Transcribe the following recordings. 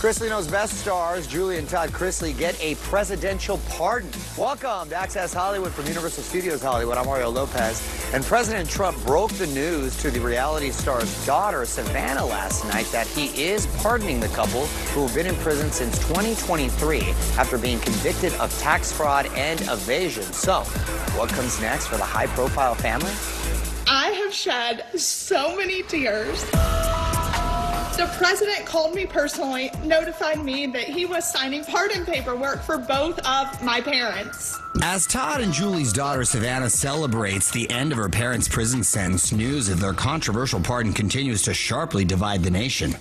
Chrisley Knows best stars Julie and Todd Chrisley get a presidential pardon. Welcome to Access Hollywood from Universal Studios Hollywood. I'm Mario Lopez. And President Trump broke the news to the reality star's daughter, Savannah, last night that he is pardoning the couple who have been in prison since 2023 after being convicted of tax fraud and evasion. So, what comes next for the high-profile family? I have shed so many tears. The president called me personally, notified me that he was signing pardon paperwork for both of my parents. As Todd and Julie's daughter Savannah celebrates the end of her parents' prison sentence, news of their controversial pardon continues to sharply divide the nation.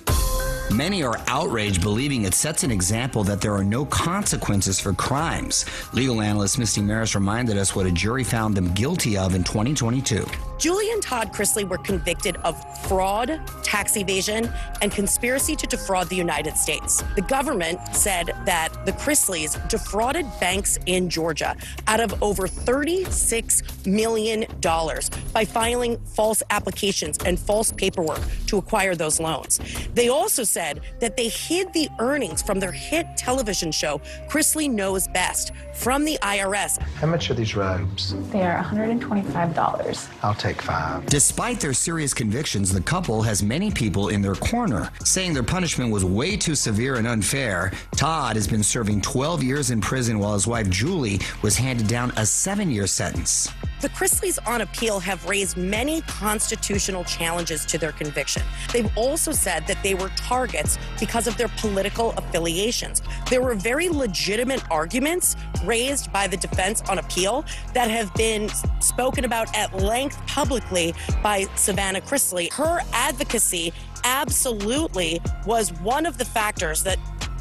Many are outraged, believing it sets an example that there are no consequences for crimes. Legal analyst Misty Marris reminded us what a jury found them guilty of in 2022. Julie and Todd Chrisley were convicted of fraud, tax evasion, and conspiracy to defraud the United States. The government said that the Chrisleys defrauded banks in Georgia out of over $36 million by filing false applications and false paperwork to acquire those loans. They also said that they hid the earnings from their hit television show, Chrisley Knows Best, from the IRS. How much are these robes? They are $125. I'll take 5. Despite their serious convictions, the couple has many people in their corner, saying their punishment was way too severe and unfair. Todd has been serving 12 years in prison while his wife Julie was handed down a 7-year sentence. The Chrisleys on appeal have raised many constitutional challenges to their conviction. They've also said that they were targets because of their political affiliations. There were very legitimate arguments raised by the defense on appeal that have been spoken about at length publicly by Savannah Chrisley. Her advocacy absolutely was one of the factors that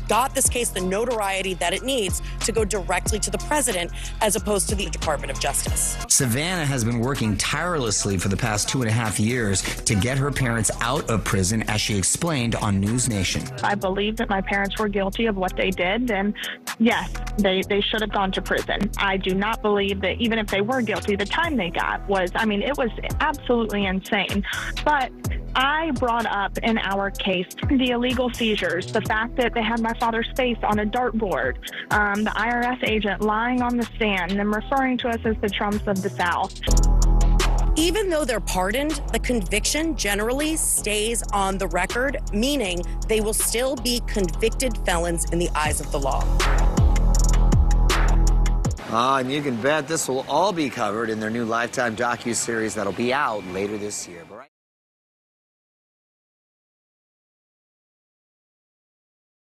got this case the notoriety that it needs to go directly to the president as opposed to the Department of Justice. Savannah has been working tirelessly for the past 2.5 years to get her parents out of prison, as she explained on News Nation. I believe that my parents were guilty of what they did, and yes, they should have gone to prison. I do not believe that even if they were guilty, the time they got was, it was absolutely insane. But I brought up in our case the illegal seizures, the fact that they had my father's face on a dartboard, the IRS agent lying on the stand and referring to us as the Trumps of the South. Even though they're pardoned, the conviction generally stays on the record, meaning they will still be convicted felons in the eyes of the law. And you can bet this will all be covered in their new Lifetime docuseries that'll be out later this year.